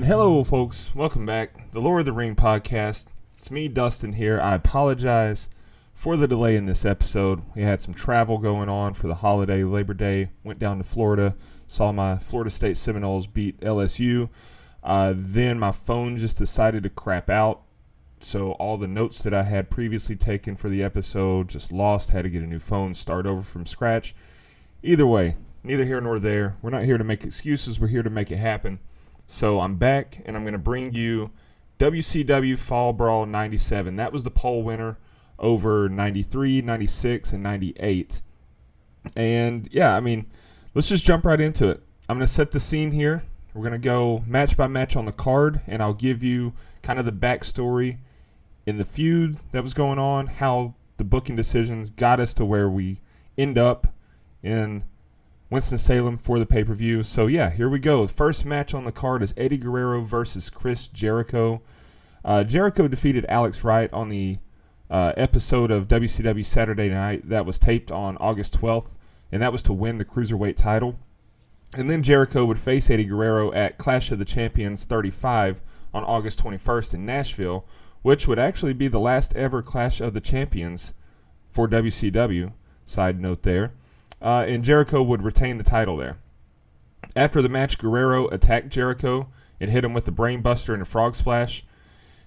Hello, folks. Welcome back. The Lord of the Ring podcast. It's me, Dustin, here. I apologize for the delay in this episode. We had some travel going on for the holiday, Labor Day. Went down to Florida, saw my Florida State Seminoles beat LSU. Then my phone just decided to crap out. So all the notes that I had previously taken for the episode just lost. Had to get a new phone, start over from scratch. Either way, neither here nor there. We're not here to make excuses. We're here to make it happen. So I'm back, and I'm going to bring you WCW Fall Brawl 97. That was the poll winner over 93, 96, and 98. And, yeah, let's just jump right into it. I'm going to set the scene here. We're going to go match by match on the card, and I'll give you kind of the backstory in the feud that was going on, how the booking decisions got us to where we end up in Winston-Salem for the pay-per-view. So, yeah, here we go. The first match on the card is Eddie Guerrero versus Chris Jericho. Jericho defeated Alex Wright on the episode of WCW Saturday Night that was taped on August 12th, and that was to win the Cruiserweight title. And then Jericho would face Eddie Guerrero at Clash of the Champions 35 on August 21st in Nashville, which would actually be the last ever Clash of the Champions for WCW. Side note there. And Jericho would retain the title there. After the match, Guerrero attacked Jericho and hit him with the Brain Buster and a Frog Splash.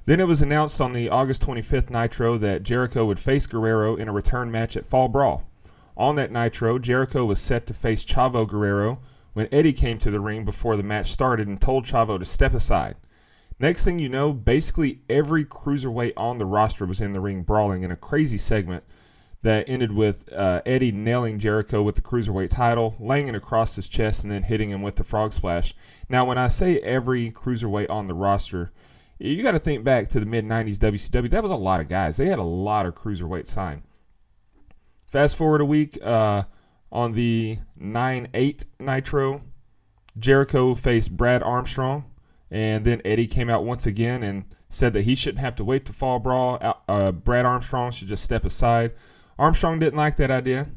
Then it was announced on the August 25th Nitro that Jericho would face Guerrero in a return match at Fall Brawl. On that Nitro, Jericho was set to face Chavo Guerrero when Eddie came to the ring before the match started and told Chavo to step aside. Next thing you know, basically every cruiserweight on the roster was in the ring brawling in a crazy segment that ended with Eddie nailing Jericho with the Cruiserweight title, laying it across his chest, and then hitting him with the Frog Splash. Now, when I say every Cruiserweight on the roster, you got to think back to the mid-90s WCW. That was a lot of guys. They had a lot of Cruiserweight signed. Fast forward a week, on the 9-8 Nitro, Jericho faced Brad Armstrong, and then Eddie came out once again and said that he shouldn't have to wait to Fall Brawl. Brad Armstrong should just step aside. Armstrong didn't like that idea,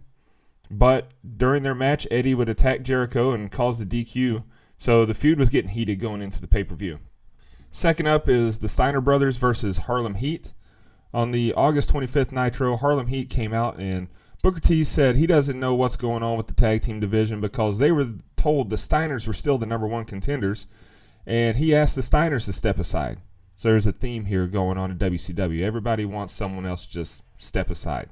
but during their match, Eddie would attack Jericho and cause the DQ, so the feud was getting heated going into the pay-per-view. Second up is the Steiner Brothers versus Harlem Heat. On the August 25th Nitro, Harlem Heat came out, and Booker T said he doesn't know what's going on with the tag team division because they were told the Steiners were still the number one contenders, and he asked the Steiners to step aside. So there's a theme here going on at WCW. Everybody wants someone else to just step aside.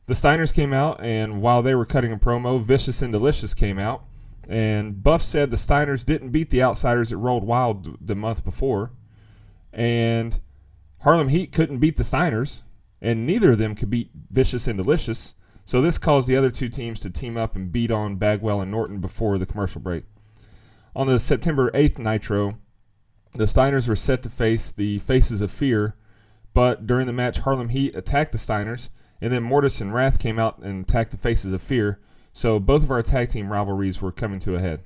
The Steiners came out, and while they were cutting a promo, Vicious and Delicious came out. And Buff said the Steiners didn't beat the Outsiders at Rolled Wild the month before. And Harlem Heat couldn't beat the Steiners, and neither of them could beat Vicious and Delicious. So this caused the other two teams to team up and beat on Bagwell and Norton before the commercial break. On the September 8th Nitro, the Steiners were set to face the Faces of Fear, but during the match, Harlem Heat attacked the Steiners, and then Mortis and Wrath came out and attacked the Faces of Fear, so both of our tag team rivalries were coming to a head.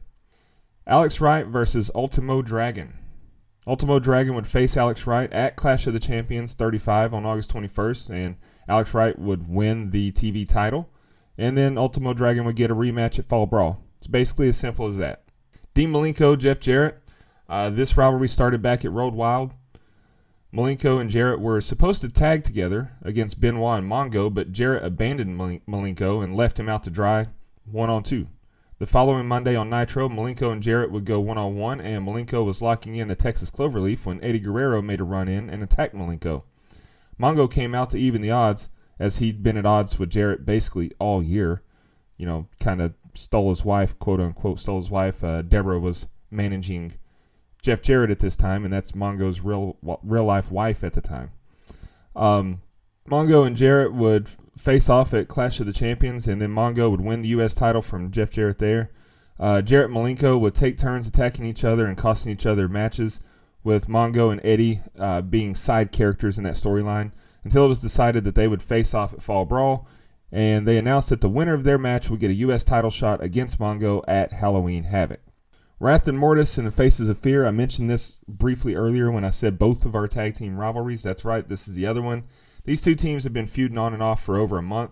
Alex Wright versus Ultimo Dragon. Ultimo Dragon would face Alex Wright at Clash of the Champions 35 on August 21st, and Alex Wright would win the TV title, and then Ultimo Dragon would get a rematch at Fall Brawl. It's basically as simple as that. Dean Malenko, Jeff Jarrett. This rivalry started back at Road Wild. Malenko and Jarrett were supposed to tag together against Benoit and Mongo, but Jarrett abandoned Malenko and left him out to dry 1-on-2. The following Monday on Nitro, Malenko and Jarrett would go 1-on-1, and Malenko was locking in the Texas Cloverleaf when Eddie Guerrero made a run in and attacked Malenko. Mongo came out to even the odds, as he'd been at odds with Jarrett basically all year. Kind of stole his wife, quote-unquote stole his wife. Deborah was managing Jeff Jarrett at this time, and that's Mongo's real-life wife at the time. Mongo and Jarrett would face off at Clash of the Champions, and then Mongo would win the U.S. title from Jeff Jarrett there. Jarrett and Malenko would take turns attacking each other and costing each other matches, with Mongo and Eddie being side characters in that storyline, until it was decided that they would face off at Fall Brawl, and they announced that the winner of their match would get a U.S. title shot against Mongo at Halloween Havoc. Wrath and Mortis and the Faces of Fear. I mentioned this briefly earlier when I said both of our tag team rivalries. That's right, this is the other one. These two teams have been feuding on and off for over a month.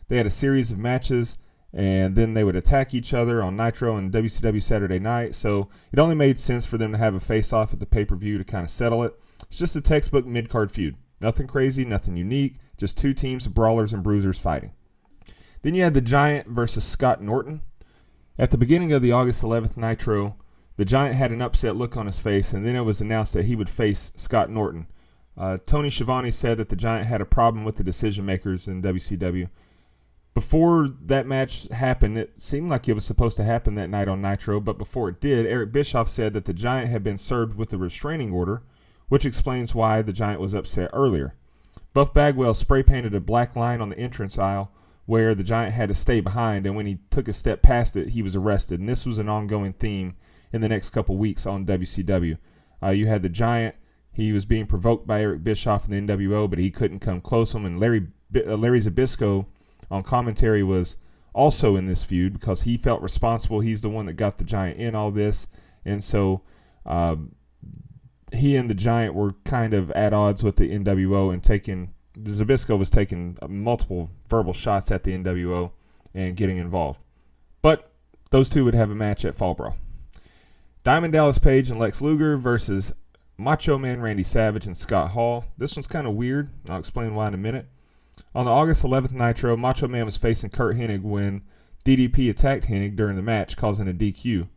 They had a series of matches and then they would attack each other on Nitro and WCW Saturday Night. So it only made sense for them to have a face-off at the pay-per-view to kind of settle it. It's just a textbook mid-card feud. Nothing crazy, nothing unique, just two teams of brawlers and bruisers fighting. Then you had the Giant versus Scott Norton. At the beginning of the August 11th Nitro, the Giant had an upset look on his face, and then it was announced that he would face Scott Norton. Tony Schiavone said that the Giant had a problem with the decision makers in WCW. Before that match happened, it seemed like it was supposed to happen that night on Nitro, but before it did, Eric Bischoff said that the Giant had been served with a restraining order, which explains why the Giant was upset earlier. Buff Bagwell spray painted a black line on the entrance aisle where the Giant had to stay behind, and when he took a step past it, he was arrested. And this was an ongoing theme in the next couple weeks on WCW. You had the Giant. He was being provoked by Eric Bischoff in the NWO, but he couldn't come close to him. And Larry Zbyszko on commentary was also in this feud because he felt responsible. He's the one that got the Giant in all this. And so he and the Giant were kind of at odds with the NWO, and Zbyszko was taking multiple verbal shots at the NWO and getting involved. But those two would have a match at Fall Brawl. Diamond Dallas Page and Lex Luger versus Macho Man Randy Savage and Scott Hall. This one's kind of weird. I'll explain why in a minute. On the August 11th Nitro, Macho Man was facing Kurt Hennig when DDP attacked Hennig during the match, causing a DQ.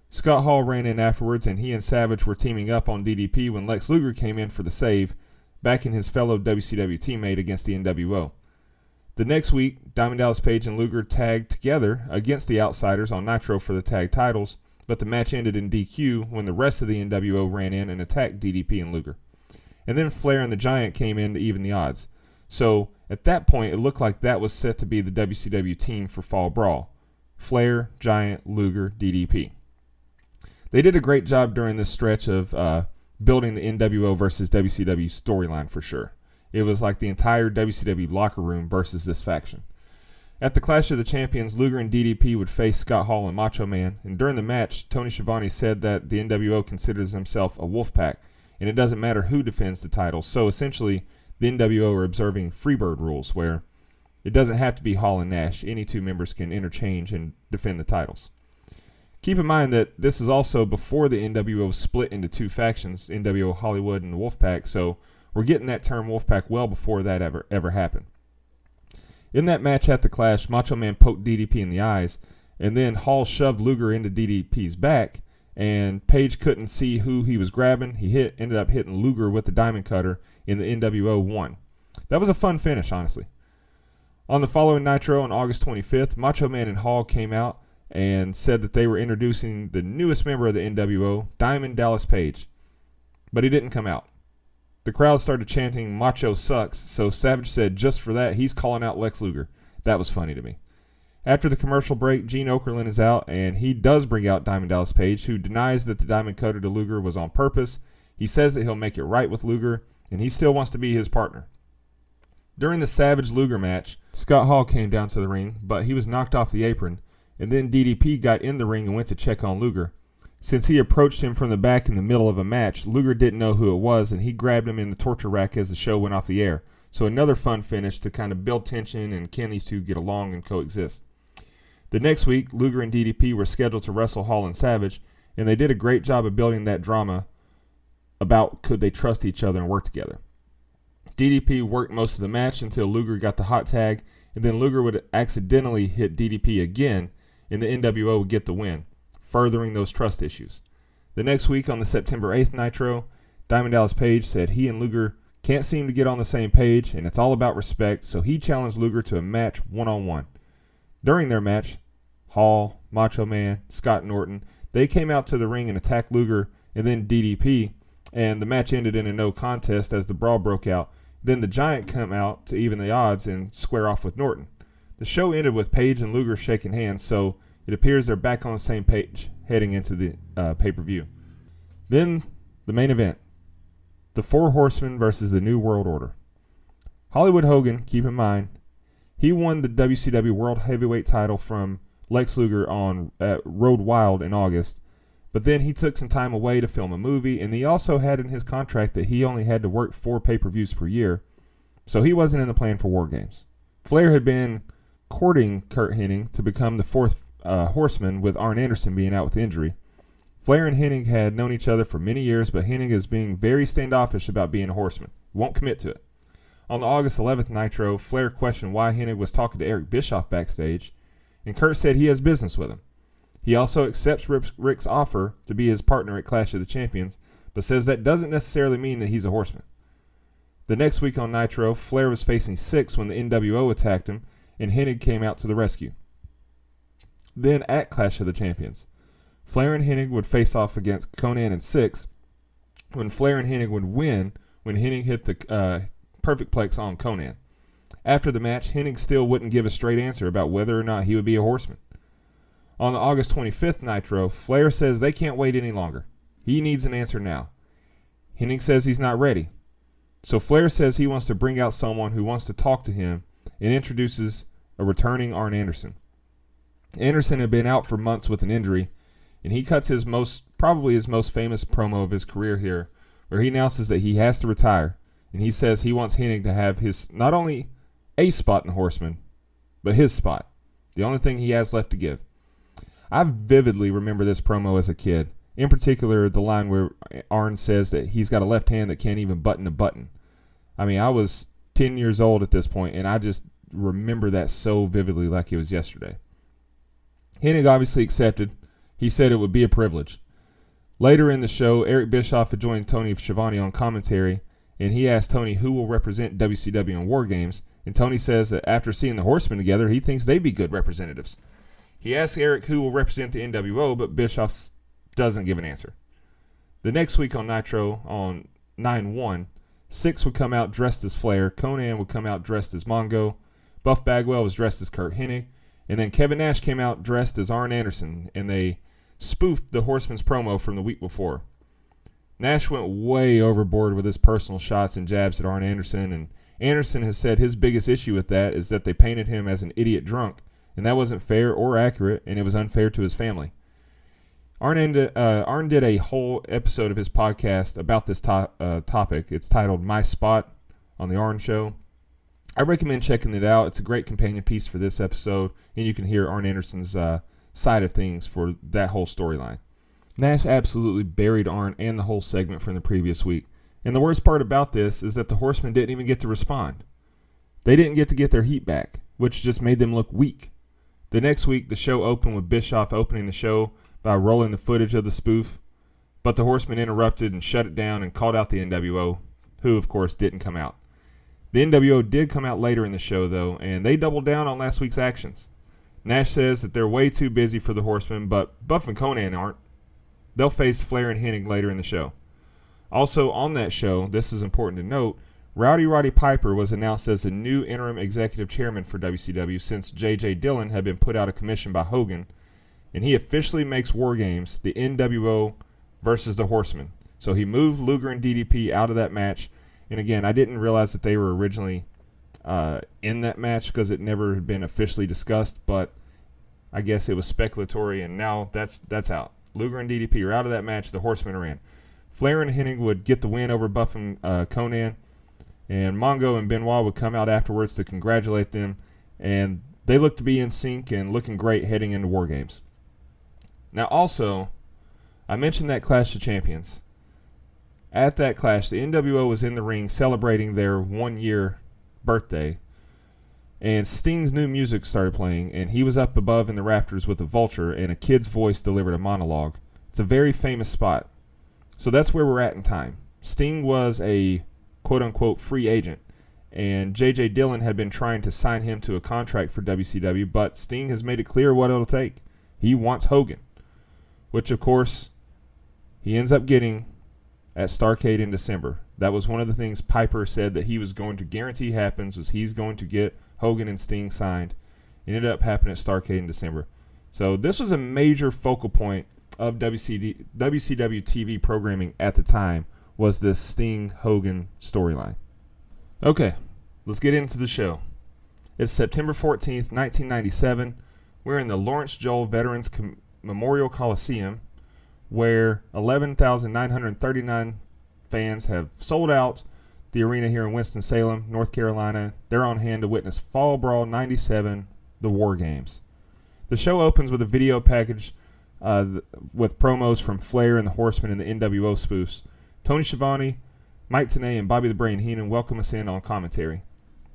Scott Hall ran in afterwards, and he and Savage were teaming up on DDP when Lex Luger came in for the save, backing his fellow WCW teammate against the NWO. The next week, Diamond Dallas Page and Luger tagged together against the Outsiders on Nitro for the tag titles, but the match ended in DQ when the rest of the NWO ran in and attacked DDP and Luger. And then Flair and the Giant came in to even the odds. So at that point, it looked like that was set to be the WCW team for Fall Brawl. Flair, Giant, Luger, DDP. They did a great job during this stretch of building the NWO versus WCW storyline for sure. It was like the entire WCW locker room versus this faction. At the Clash of the Champions, Luger and DDP would face Scott Hall and Macho Man, and during the match, Tony Schiavone said that the NWO considers himself a wolf pack, and it doesn't matter who defends the title. So essentially, the NWO are observing Freebird rules, where it doesn't have to be Hall and Nash. Any two members can interchange and defend the titles. Keep in mind that this is also before the NWO split into two factions, NWO Hollywood and the Wolfpack, so we're getting that term Wolfpack well before that ever happened. In that match at the Clash, Macho Man poked DDP in the eyes, and then Hall shoved Luger into DDP's back, and Page couldn't see who he was grabbing. He ended up hitting Luger with the Diamond Cutter, and the NWO won. That was a fun finish, honestly. On the following Nitro on August 25th, Macho Man and Hall came out and said that they were introducing the newest member of the NWO, Diamond Dallas Page. But he didn't come out. The crowd started chanting, "Macho sucks," so Savage said just for that, he's calling out Lex Luger. That was funny to me. After the commercial break, Gene Okerlund is out, and he does bring out Diamond Dallas Page, who denies that the Diamond Cutter to Luger was on purpose. He says that he'll make it right with Luger, and he still wants to be his partner. During the Savage-Luger match, Scott Hall came down to the ring, but he was knocked off the apron, and then DDP got in the ring and went to check on Luger. Since he approached him from the back in the middle of a match, Luger didn't know who it was, and he grabbed him in the torture rack as the show went off the air. So another fun finish to kind of build tension and can these two get along and coexist. The next week, Luger and DDP were scheduled to wrestle Hall and Savage, and they did a great job of building that drama about could they trust each other and work together. DDP worked most of the match until Luger got the hot tag, and then Luger would accidentally hit DDP again, and the NWO would get the win, furthering those trust issues. The next week on the September 8th Nitro, Diamond Dallas Page said he and Luger can't seem to get on the same page, and it's all about respect, so he challenged Luger to a match one-on-one. During their match, Hall, Macho Man, Scott Norton, they came out to the ring and attacked Luger and then DDP, and the match ended in a no contest as the brawl broke out. Then the Giant come out to even the odds and square off with Norton. The show ended with Page and Luger shaking hands, so it appears they're back on the same page heading into the pay-per-view. Then the main event, the Four Horsemen versus the New World Order. Hollywood Hogan, keep in mind, he won the WCW World Heavyweight title from Lex Luger on Road Wild in August, but then he took some time away to film a movie, and he also had in his contract that he only had to work 4 pay-per-views per year, so he wasn't in the plan for War Games. Flair had been courting Kurt Hennig to become the fourth horseman, with Arn Anderson being out with injury. Flair and Hennig had known each other for many years, but Hennig is being very standoffish about being a horseman. Won't commit to it. On the August 11th Nitro, Flair questioned why Hennig was talking to Eric Bischoff backstage, and Kurt said he has business with him. He also accepts Rick's offer to be his partner at Clash of the Champions, but says that doesn't necessarily mean that he's a horseman. The next week on Nitro, Flair was facing Syxx when the NWO attacked him, and Hennig came out to the rescue. Then at Clash of the Champions, Flair and Hennig would face off against Konnan and Syxx, when Flair and Hennig would win when Hennig hit the perfect plex on Konnan. After the match, Hennig still wouldn't give a straight answer about whether or not he would be a horseman. On the August 25th Nitro, Flair says they can't wait any longer. He needs an answer now. Hennig says he's not ready. So Flair says he wants to bring out someone who wants to talk to him and introduces a returning Arn Anderson. Anderson had been out for months with an injury, and he cuts probably his most famous promo of his career here, where he announces that he has to retire, and he says he wants Hennig to have his, not only a spot in Horseman, but his spot, the only thing he has left to give. I vividly remember this promo as a kid, in particular the line where Arn says that he's got a left hand that can't even button a button. I mean, I was 10 years old at this point, and I just remember that so vividly like it was yesterday. Hennig obviously accepted. He said it would be a privilege. Later in the show, Eric Bischoff had joined Tony Schiavone on commentary, and he asked Tony who will represent WCW in War Games, and Tony says that after seeing the Horsemen together, he thinks they'd be good representatives. He asks Eric who will represent the NWO, but Bischoff doesn't give an answer. The next week on Nitro, on 9/1, Syxx would come out dressed as Flair, Konnan would come out dressed as Mongo, Buff Bagwell was dressed as Kurt Hennig, and then Kevin Nash came out dressed as Arn Anderson, and they spoofed the Horseman's promo from the week before. Nash went way overboard with his personal shots and jabs at Arn Anderson, and Anderson has said his biggest issue with that is that they painted him as an idiot drunk, and that wasn't fair or accurate, and it was unfair to his family. Arn did a whole episode of his podcast about this topic. It's titled My Spot on the Arn Show. I recommend checking it out. It's a great companion piece for this episode, and you can hear Arn Anderson's side of things for that whole storyline. Nash absolutely buried Arn and the whole segment from the previous week. And the worst part about this is that the Horsemen didn't even get to respond. They didn't get their heat back, which just made them look weak. The next week, the show opened with Bischoff opening the show by rolling the footage of the spoof, but the Horsemen interrupted and shut it down and called out the NWO, who, of course, didn't come out. The NWO did come out later in the show, though, and they doubled down on last week's actions. Nash says that they're way too busy for the Horsemen, but Buff and Konnan aren't. They'll face Flair and Hennig later in the show. Also on that show, this is important to note, Roddy Piper was announced as the new interim executive chairman for WCW since J.J. Dillon had been put out of commission by Hogan, and he officially makes War Games the NWO versus the Horsemen. So he moved Luger and DDP out of that match, and again, I didn't realize that they were originally in that match because it never had been officially discussed, but I guess it was speculatory, and now that's out. Luger and DDP are out of that match. The Horsemen are in. Flair and Hennig would get the win over Buff and Konnan, and Mongo and Benoit would come out afterwards to congratulate them, and they looked to be in sync and looking great heading into War Games. Now also, I mentioned that Clash of Champions. At that Clash, the NWO was in the ring celebrating their 1-year birthday, and Sting's new music started playing, and he was up above in the rafters with a vulture, and a kid's voice delivered a monologue. It's a very famous spot. So that's where we're at in time. Sting was a quote-unquote free agent, and J.J. Dillon had been trying to sign him to a contract for WCW, but Sting has made it clear what it'll take. He wants Hogan, which, of course, he ends up getting at Starrcade in December. That was one of the things Piper said that he was going to guarantee happens, was he's going to get Hogan and Sting signed. It ended up happening at Starrcade in December. So this was a major focal point of WCW TV programming at the time, was this Sting-Hogan storyline. Okay, let's get into the show. It's September 14th, 1997. We're in the Lawrence Joel Veterans Memorial Coliseum, where 11,939 fans have sold out the arena here in Winston-Salem, North Carolina. They're on hand to witness Fall Brawl 97 the War Games. The show opens with a video package with promos from Flair and the Horsemen and the NWO spoofs. Tony Schiavone, Mike Tenay, and Bobby the Brain Heenan welcome us in on commentary.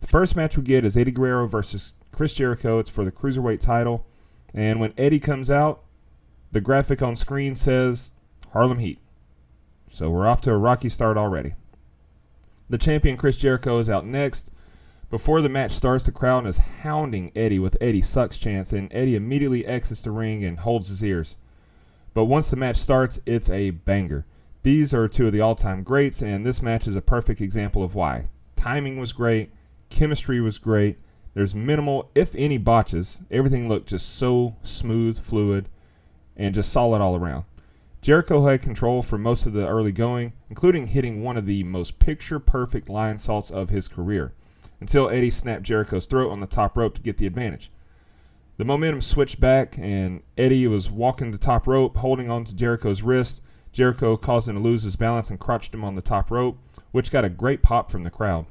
The first match we get is Eddie Guerrero versus Chris Jericho. It's for the Cruiserweight title. And when Eddie comes out, the graphic on screen says Harlem Heat. So we're off to a rocky start already. The champion Chris Jericho is out next. Before the match starts, the crowd is hounding Eddie with Eddie Sucks chants, and Eddie immediately exits the ring and holds his ears. But once the match starts, it's a banger. These are two of the all-time greats, and this match is a perfect example of why. Timing was great. Chemistry was great. There's minimal, if any, botches. Everything looked just so smooth, fluid, and just solid all around. Jericho had control for most of the early going, including hitting one of the most picture-perfect lion salts of his career, until Eddie snapped Jericho's throat on the top rope to get the advantage. The momentum switched back, and Eddie was walking the top rope, holding on to Jericho's wrist. Jericho caused him to lose his balance and crotched him on the top rope, which got a great pop from the crowd.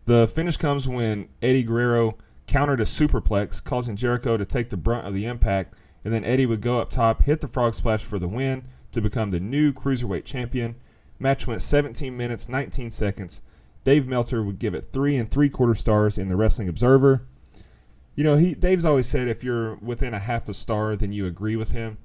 The finish comes when Eddie Guerrero countered a superplex, causing Jericho to take the brunt of the impact, and then Eddie would go up top, hit the frog splash for the win to become the new Cruiserweight champion. Match went 17 minutes, 19 seconds. Dave Meltzer would give it 3 3/4 stars in the Wrestling Observer. You know, Dave's always said if you're within a half a star, then you agree with him.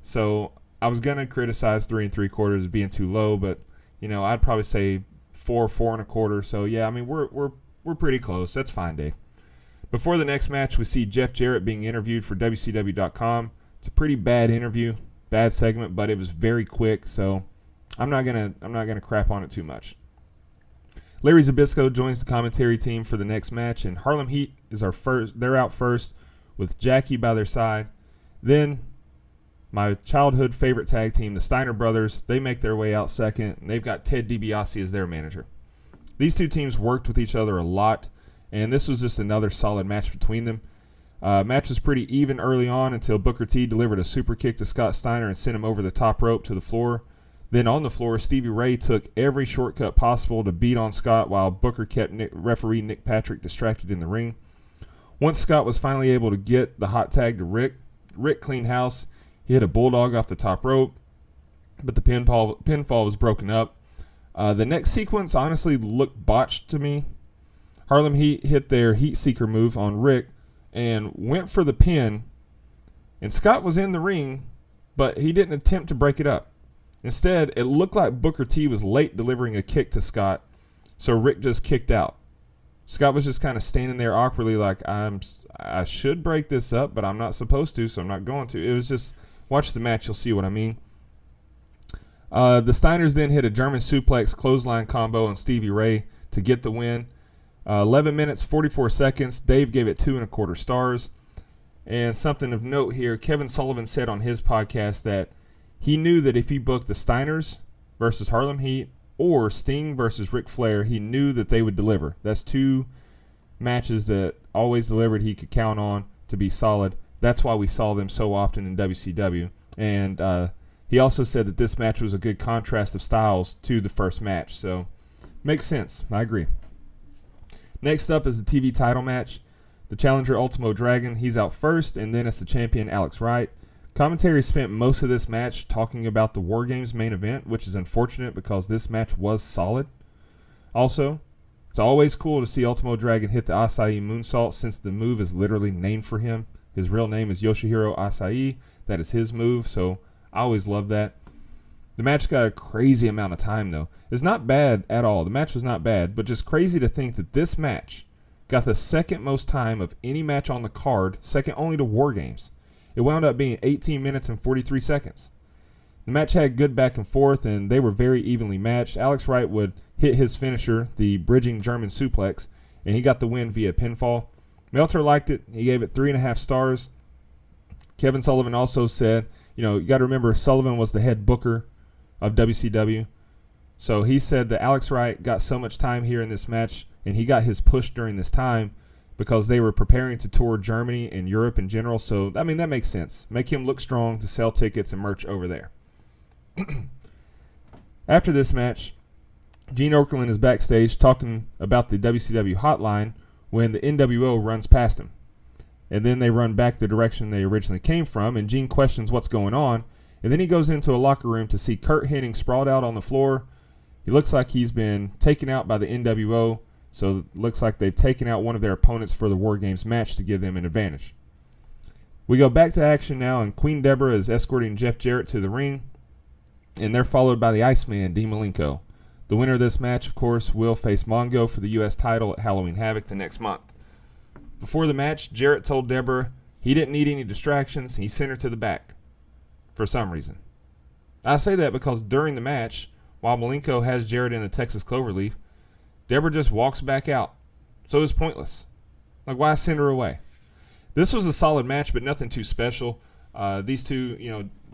So I was going to criticize 3 3/4 as being too low, but, you know, I'd probably say 4 1/4. So, yeah, I mean, we're pretty close. That's fine, Dave. Before the next match, we see Jeff Jarrett being interviewed for WCW.com. It's a pretty bad interview, bad segment, but it was very quick, so I'm not gonna crap on it too much. Larry Zbyszko joins the commentary team for the next match, and Harlem Heat is our first. They're out first with Jackie by their side. Then my childhood favorite tag team, the Steiner Brothers, they make their way out second, and they've got Ted DiBiase as their manager. These two teams worked with each other a lot, and this was just another solid match between them. Match was pretty even early on until Booker T delivered a super kick to Scott Steiner and sent him over the top rope to the floor. Then on the floor, Stevie Ray took every shortcut possible to beat on Scott while Booker kept referee Nick Patrick distracted in the ring. Once Scott was finally able to get the hot tag to Rick cleaned house. He hit a bulldog off the top rope, but the pinfall was broken up. The next sequence honestly looked botched to me. Harlem Heat hit their Heat Seeker move on Rick and went for the pin, and Scott was in the ring, but he didn't attempt to break it up. Instead, it looked like Booker T was late delivering a kick to Scott, so Rick just kicked out. Scott was just kind of standing there awkwardly like, I should break this up, but I'm not supposed to, so I'm not going to. It was just, watch the match, you'll see what I mean. The Steiners then hit a German suplex clothesline combo on Stevie Ray to get the win. 11 minutes, 44 seconds. Dave gave it 2 1/4 stars. And something of note here, Kevin Sullivan said on his podcast that he knew that if he booked the Steiners versus Harlem Heat or Sting versus Ric Flair, he knew that they would deliver. That's 2 matches that always delivered he could count on to be solid. That's why we saw them so often in WCW. And he also said that this match was a good contrast of styles to the first match. So, makes sense. I agree. Next up is the TV title match. The challenger, Ultimo Dragon, he's out first, and then it's the champion, Alex Wright. Commentary spent most of this match talking about the War Games main event, which is unfortunate because this match was solid. Also, it's always cool to see Ultimo Dragon hit the Acai moonsault since the move is literally named for him. His real name is Yoshihiro Acai. That is his move, so I always love that. The match got a crazy amount of time, though. It's not bad at all. The match was not bad, but just crazy to think that this match got the second most time of any match on the card, second only to War Games. It wound up being 18 minutes and 43 seconds. The match had good back and forth, and they were very evenly matched. Alex Wright would hit his finisher, the bridging German suplex, and he got the win via pinfall. Meltzer liked it. He gave it 3 1/2 stars. Kevin Sullivan also said, you got to remember Sullivan was the head booker of WCW. So he said that Alex Wright got so much time here in this match, and he got his push during this time because they were preparing to tour Germany and Europe in general. So, I mean, that makes sense. Make him look strong to sell tickets and merch over there. After this match, Gene Okerlund is backstage talking about the WCW hotline when the NWO runs past him. and then they run back the direction they originally came from, and Gene questions what's going on, and then he goes into a locker room to see Kurt Hennig sprawled out on the floor. He looks like he's been taken out by the NWO, so it looks like they've taken out one of their opponents for the War Games match to give them an advantage. We go back to action now, and Queen Deborah is escorting Jeff Jarrett to the ring, and they're followed by the Iceman, Dean Malenko. The winner of this match, of course, will face Mongo for the U.S. title at Halloween Havoc the next month. Before the match, Jarrett told Deborah he didn't need any distractions, and he sent her to the back for some reason. I say that because during the match, while Malenko has Jarrett in the Texas Cloverleaf, Deborah just walks back out. So it was pointless. Like, why send her away? This was a solid match, but nothing too special. These two,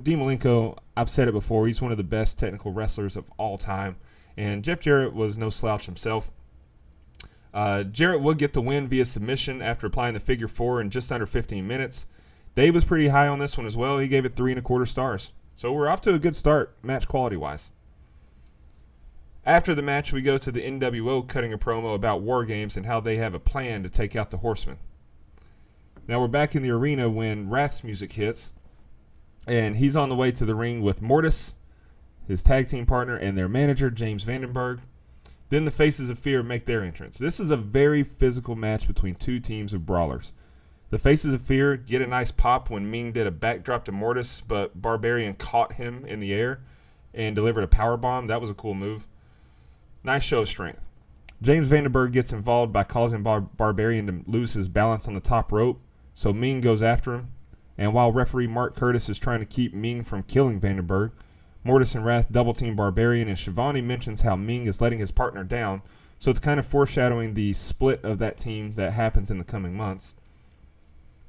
Dean Malenko, I've said it before, he's one of the best technical wrestlers of all time. And Jeff Jarrett was no slouch himself. Jarrett would get the win via submission after applying the figure 4 in just under 15 minutes. Dave was pretty high on this one as well. He gave it 3.25 stars. So we're off to a good start, match quality-wise. After the match, we go to the NWO cutting a promo about War Games and how they have a plan to take out the Horsemen. Now we're back in the arena when Wrath's music hits, and he's on the way to the ring with Mortis, his tag team partner, and their manager, James Vandenberg. Then the Faces of Fear make their entrance. This is a very physical match between two teams of brawlers. The Faces of Fear get a nice pop when Ming did a backdrop to Mortis, but Barbarian caught him in the air and delivered a powerbomb. That was a cool move. Nice show of strength. James Vandenberg gets involved by causing Barbarian to lose his balance on the top rope, so Ming goes after him. And while referee Mark Curtis is trying to keep Ming from killing Vandenberg, Mortis and Wrath double-team Barbarian, and Shivani mentions how Ming is letting his partner down, so it's kind of foreshadowing the split of that team that happens in the coming months.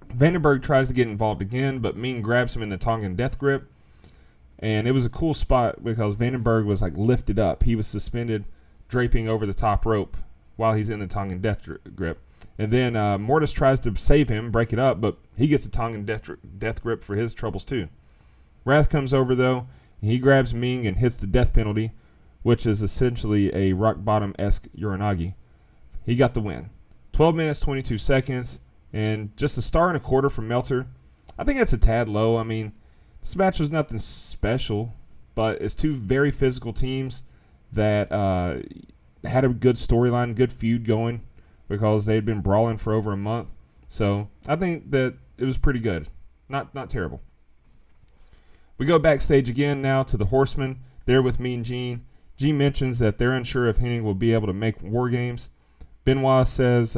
Vandenberg tries to get involved again, but Ming grabs him in the Tongan death grip, and it was a cool spot because Vandenberg was like lifted up. He was suspended, draping over the top rope while he's in the Tongan death grip. And then Mortis tries to save him, break it up, but he gets a Tongan death grip for his troubles too. Wrath comes over though. He grabs Ming and hits the death penalty, which is essentially a rock bottom-esque Uranagi. He got the win. 12 minutes, 22 seconds, and just 1.25 stars from Meltzer. I think that's a tad low. I mean, this match was nothing special, but it's two very physical teams that had a good storyline, good feud going because they'd been brawling for over a month. So I think that it was pretty good. Not terrible. We go backstage again now to the Horsemen. They're with Mean Gene. Gene mentions that they're unsure if Hennig will be able to make War Games. Benoit says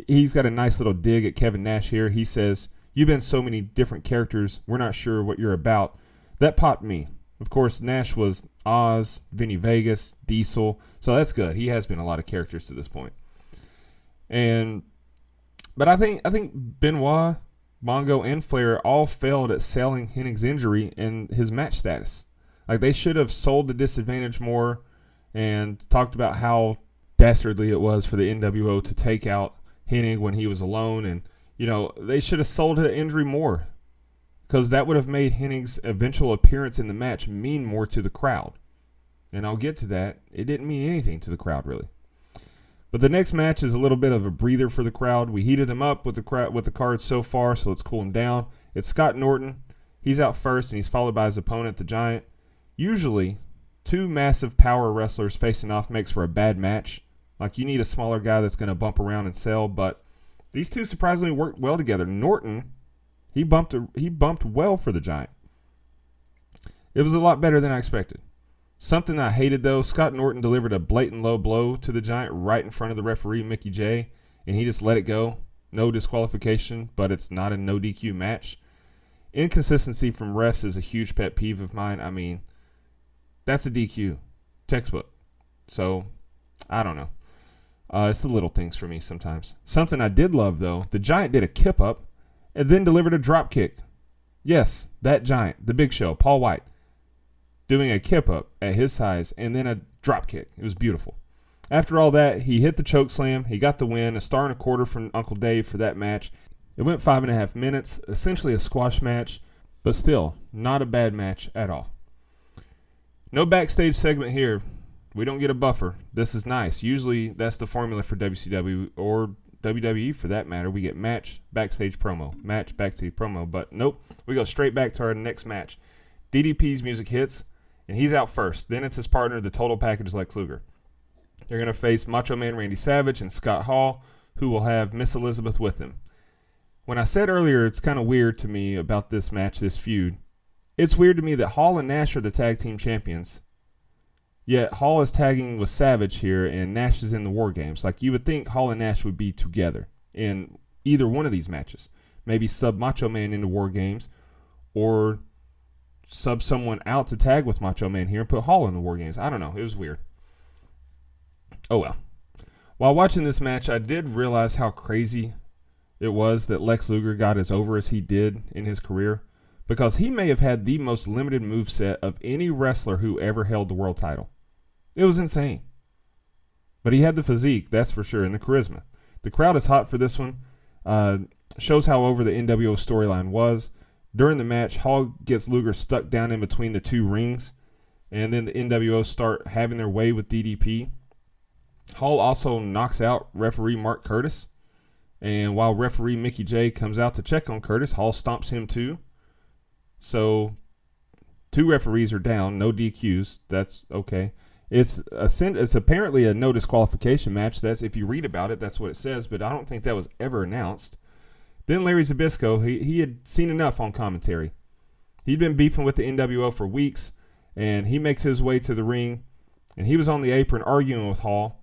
he's got a nice little dig at Kevin Nash here. He says, "You've been so many different characters. We're not sure what you're about." That popped me. Of course, Nash was Oz, Vinny Vegas, Diesel. So that's good. He has been a lot of characters to this point. But I think Benoit, Mongo, and Flair all failed at selling Hennig's injury and his match status. Like, they should have sold the disadvantage more and talked about how dastardly it was for the NWO to take out Hennig when he was alone. And, they should have sold the injury more because that would have made Hennig's eventual appearance in the match mean more to the crowd. And I'll get to that. It didn't mean anything to the crowd, really. But the next match is a little bit of a breather for the crowd. We heated them up with the cards so far, so let's cool them down. It's Scott Norton. He's out first, and he's followed by his opponent, the Giant. Usually, two massive power wrestlers facing off makes for a bad match. Like, you need a smaller guy that's going to bump around and sell, but these two surprisingly worked well together. Norton, he bumped well for the Giant. It was a lot better than I expected. Something I hated, though, Scott Norton delivered a blatant low blow to the Giant right in front of the referee, Mickey J, and he just let it go. No disqualification, but it's not a no DQ match. Inconsistency from refs is a huge pet peeve of mine. I mean, that's a DQ. Textbook. So, I don't know. It's the little things for me sometimes. Something I did love, though, the Giant did a kip up and then delivered a drop kick. Yes, that Giant, the Big Show, Paul White, doing a kip up at his size and then a drop kick. It was beautiful. After all that, he hit the choke slam. He got the win, 1.25 stars from Uncle Dave for that match. It went 5.5 minutes, essentially a squash match, but still not a bad match at all. No backstage segment here. We don't get a buffer. This is nice. Usually that's the formula for WCW or WWE for that matter. We get match, backstage promo, but nope. We go straight back to our next match. DDP's music hits, and he's out first. Then it's his partner, the Total Package Lex Luger. They're going to face Macho Man Randy Savage and Scott Hall, who will have Miss Elizabeth with them. When I said earlier it's kind of weird to me about this match, this feud, it's weird to me that Hall and Nash are the tag team champions, yet Hall is tagging with Savage here and Nash is in the War Games. Like, you would think Hall and Nash would be together in either one of these matches. Maybe sub Macho Man into War Games, or sub someone out to tag with Macho Man here and put Hall in the War Games. I don't know. It was weird. Oh well. While watching this match, I did realize how crazy it was that Lex Luger got as over as he did in his career, because he may have had the most limited moveset of any wrestler who ever held the world title. It was insane. But he had the physique, that's for sure, and the charisma. The crowd is hot for this one. Shows how over the NWO storyline was. During the match, Hall gets Luger stuck down in between the two rings, and then the NWO start having their way with DDP. Hall also knocks out referee Mark Curtis, and while referee Mickey J comes out to check on Curtis, Hall stomps him too. So 2 referees are down, no DQs. That's okay. It's apparently a no disqualification match. That's, if you read about it, that's what it says, but I don't think that was ever announced. Then Larry Zbyszko, he had seen enough on commentary. He'd been beefing with the NWO for weeks, and he makes his way to the ring, and he was on the apron arguing with Hall.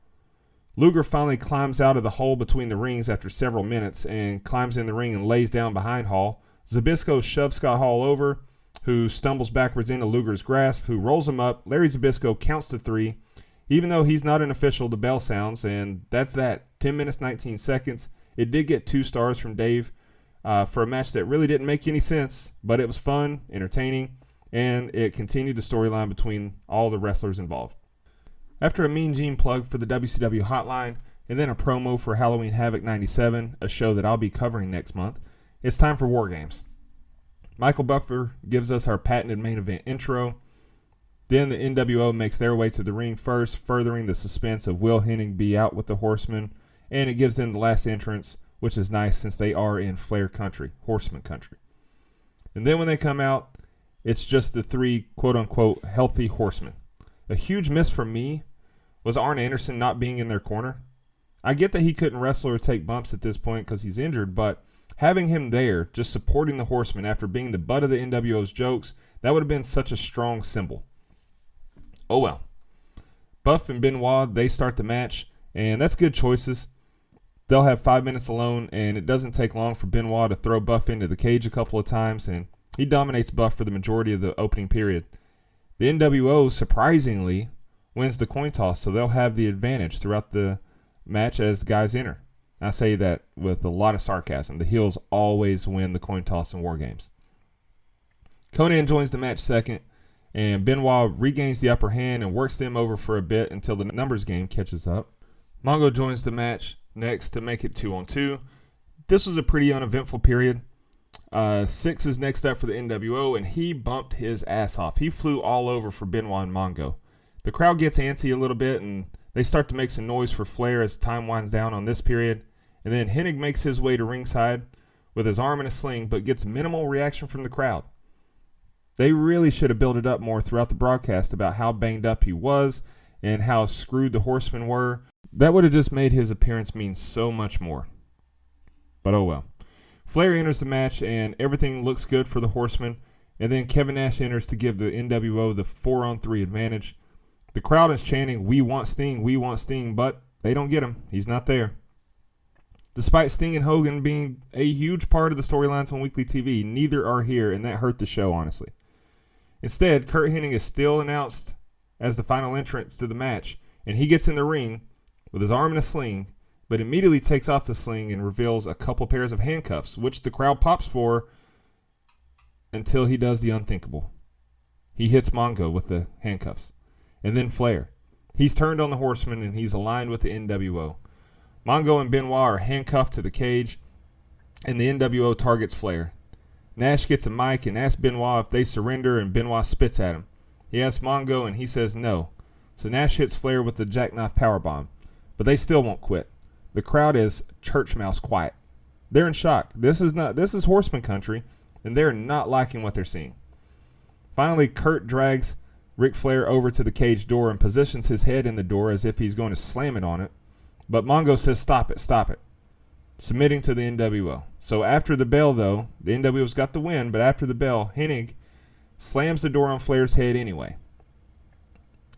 Luger finally climbs out of the hole between the rings after several minutes and climbs in the ring and lays down behind Hall. Zbyszko shoves Scott Hall over, who stumbles backwards into Luger's grasp, who rolls him up. Larry Zbyszko counts to 3. Even though he's not an official, the bell sounds, and that's that. 10 minutes, 19 seconds. It did get 2 stars from Dave for a match that really didn't make any sense, but it was fun, entertaining, and it continued the storyline between all the wrestlers involved. After a Mean Gene plug for the WCW hotline, and then a promo for Halloween Havoc 97, a show that I'll be covering next month, it's time for War Games. Michael Buffer gives us our patented main event intro. Then the NWO makes their way to the ring first, furthering the suspense of will Hennig be out with the Horsemen, and it gives them the last entrance, which is nice since they are in Flair country, Horseman country. And then when they come out, it's just the 3 quote-unquote healthy Horsemen. A huge miss for me was Arn Anderson not being in their corner. I get that he couldn't wrestle or take bumps at this point because he's injured, but having him there, just supporting the Horsemen after being the butt of the NWO's jokes, that would have been such a strong symbol. Oh well. Buff and Benoit, they start the match, and that's good choices. They'll have 5 minutes alone, and it doesn't take long for Benoit to throw Buff into the cage a couple of times, and he dominates Buff for the majority of the opening period. The NWO, surprisingly, wins the coin toss, so they'll have the advantage throughout the match as the guys enter. I say that with a lot of sarcasm. The heels always win the coin toss in War Games. Conan joins the match second, and Benoit regains the upper hand and works them over for a bit until the numbers game catches up. Mongo joins the match next to make it 2-on-2. This was a pretty uneventful period. Six is next up for the NWO, and he bumped his ass off. He flew all over for Benoit and Mongo. The crowd gets antsy a little bit, and they start to make some noise for Flair as time winds down on this period. And then Hennig makes his way to ringside with his arm in a sling, but gets minimal reaction from the crowd. They really should have built it up more throughout the broadcast about how banged up he was and how screwed the Horsemen were. That would have just made his appearance mean so much more. But oh well. Flair enters the match, and everything looks good for the Horsemen. And then Kevin Nash enters to give the NWO the 4-on-3 advantage. The crowd is chanting, "We want Sting," but they don't get him. He's not there. Despite Sting and Hogan being a huge part of the storylines on weekly TV, neither are here, and that hurt the show, honestly. Instead, Curt Hennig is still announced as the final entrance to the match, and he gets in the ring with his arm in a sling, but immediately takes off the sling and reveals a couple pairs of handcuffs, which the crowd pops for until he does the unthinkable. He hits Mongo with the handcuffs. And then Flair. He's turned on the Horsemen, and he's aligned with the NWO. Mongo and Benoit are handcuffed to the cage, and the NWO targets Flair. Nash gets a mic and asks Benoit if they surrender, and Benoit spits at him. He asks Mongo, and he says no. So Nash hits Flair with the jackknife powerbomb, but they still won't quit. the crowd is church mouse quiet. They're in shock. This is Horseman country, and they're not liking what they're seeing. Finally, Kurt drags Ric Flair over to the cage door and positions his head in the door as if he's going to slam it on it. But Mongo says, stop it, submitting to the NWO. So after the bell, though, the NWO's got the win, but after the bell, Hennig slams the door on Flair's head anyway.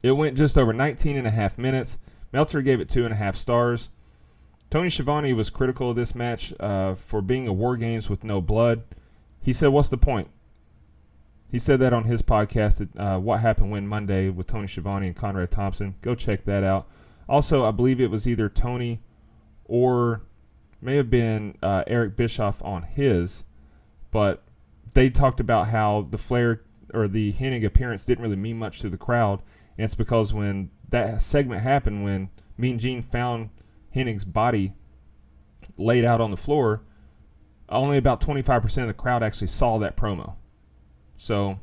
It went just over 19 and a half minutes. Meltzer gave it 2.5 stars. Tony Schiavone was critical of this match for being a War Games with no blood. He said, what's the point? He said that on his podcast, What Happened When Monday with Tony Schiavone and Conrad Thompson. Go check that out. Also, I believe it was either Tony or may have been Eric Bischoff on his, but they talked about how the Flair or the Hennig appearance didn't really mean much to the crowd, and it's because when that segment happened, when Mean Gene found Hennig's body laid out on the floor, only about 25% of the crowd actually saw that promo. So,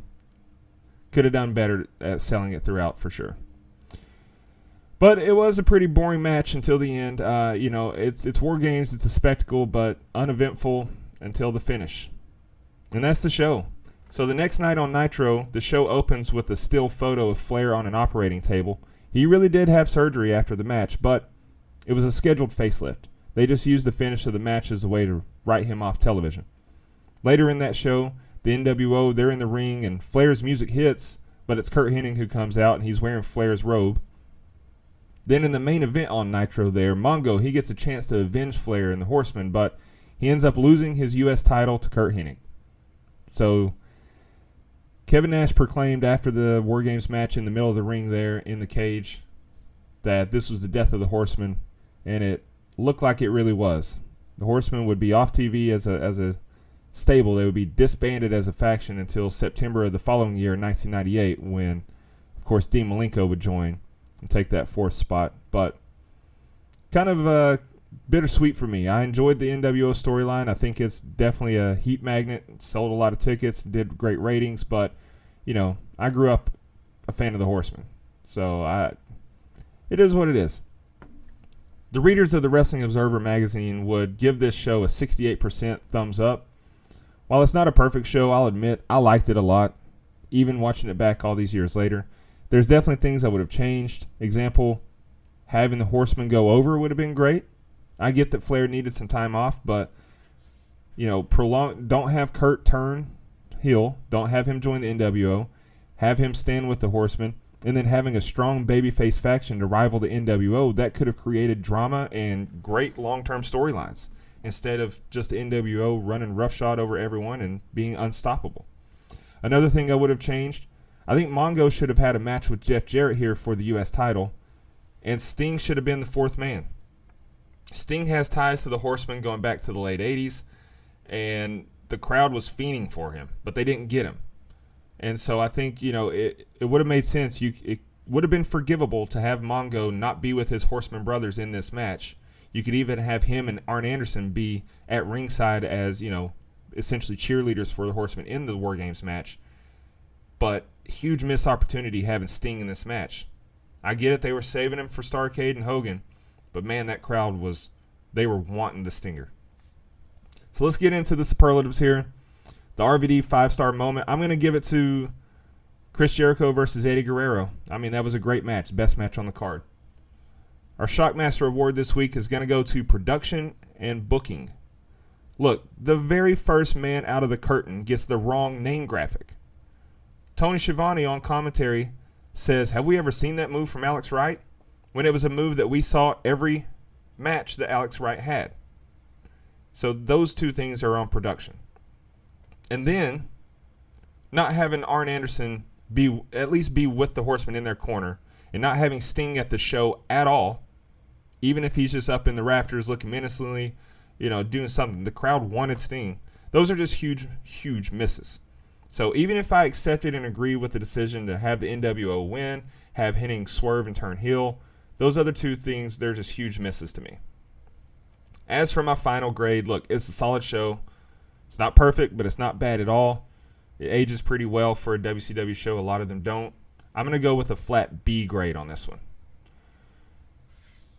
could have done better at selling it throughout for sure. But it was a pretty boring match until the end. It's War Games, it's a spectacle, but uneventful until the finish. And that's the show. So the next night on Nitro, the show opens with a still photo of Flair on an operating table. He really did have surgery after the match, but it was a scheduled facelift. They just used the finish of the match as a way to write him off television. Later in that show, the NWO, they're in the ring, and Flair's music hits, but it's Curt Hennig who comes out, and he's wearing Flair's robe. Then in the main event on Nitro there, Mongo, he gets a chance to avenge Flair and the Horsemen, but he ends up losing his U.S. title to Curt Hennig. So Kevin Nash proclaimed after the War Games match in the middle of the ring there in the cage that this was the death of the Horsemen, and it looked like it really was. The Horsemen would be off TV as a stable. They would be disbanded as a faction until September of the following year, 1998, when, of course, Dean Malenko would join and take that 4th spot. But kind of bittersweet for me. I enjoyed the NWO storyline. I think it's definitely a heat magnet. It sold a lot of tickets, did great ratings, but, I grew up a fan of the Horsemen. So it is what it is. The readers of the Wrestling Observer magazine would give this show a 68% thumbs up. While it's not a perfect show, I'll admit I liked it a lot, even watching it back all these years later. There's definitely things I would have changed. Example, having the Horsemen go over would have been great. I get that Flair needed some time off, but, don't have Kurt turn heel. Don't have him join the NWO. Have him stand with the Horsemen. And then having a strong babyface faction to rival the NWO, that could have created drama and great long-term storylines, instead of just the NWO running roughshod over everyone and being unstoppable. Another thing I would have changed, I think Mongo should have had a match with Jeff Jarrett here for the U.S. title, and Sting should have been the 4th man. Sting has ties to the Horsemen going back to the late 80s, and the crowd was fiending for him, but they didn't get him. And so I think, it would have made sense. It would have been forgivable to have Mongo not be with his Horseman brothers in this match. You could even have him and Arn Anderson be at ringside as, essentially cheerleaders for the Horsemen in the War Games match. But huge missed opportunity having Sting in this match. I get it, they were saving him for Starrcade and Hogan, but man, that crowd they were wanting the stinger. So let's get into the superlatives here. The RVD 5-star moment, I'm going to give it to Chris Jericho versus Eddie Guerrero. I mean, that was a great match, best match on the card. Our Shockmaster Award this week is going to go to production and booking. Look, the very first man out of the curtain gets the wrong name graphic. Tony Schiavone on commentary says, have we ever seen that move from Alex Wright? When it was a move that we saw every match that Alex Wright had. So those two things are on production. And then, not having Arn Anderson at least be with the Horsemen in their corner, and not having Sting at the show at all, even if he's just up in the rafters looking menacingly, doing something. The crowd wanted Sting. Those are just huge, huge misses. So even if I accepted and agree with the decision to have the NWO win, have Hennig swerve and turn heel, those other two things, they're just huge misses to me. As for my final grade, look, it's a solid show. It's not perfect, but it's not bad at all. It ages pretty well for a WCW show. A lot of them don't. I'm going to go with a flat B grade on this one.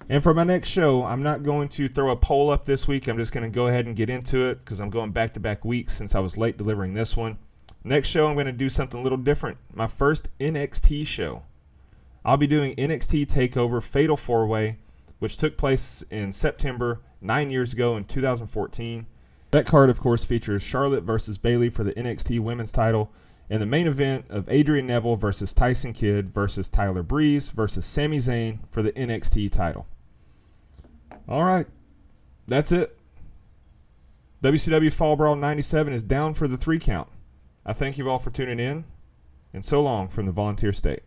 And for my next show, I'm not going to throw a poll up this week. I'm just going to go ahead and get into it because I'm going back-to-back weeks since I was late delivering this one. Next show, I'm going to do something a little different. My first NXT show. I'll be doing NXT TakeOver Fatal 4-Way, which took place in September 9 years ago in 2014. That card, of course, features Charlotte versus Bayley for the NXT Women's title, and the main event of Adrian Neville versus Tyson Kidd versus Tyler Breeze versus Sami Zayn for the NXT title. All right, that's it. WCW Fall Brawl 97 is down for the 3 count. I thank you all for tuning in, and so long from the Volunteer State.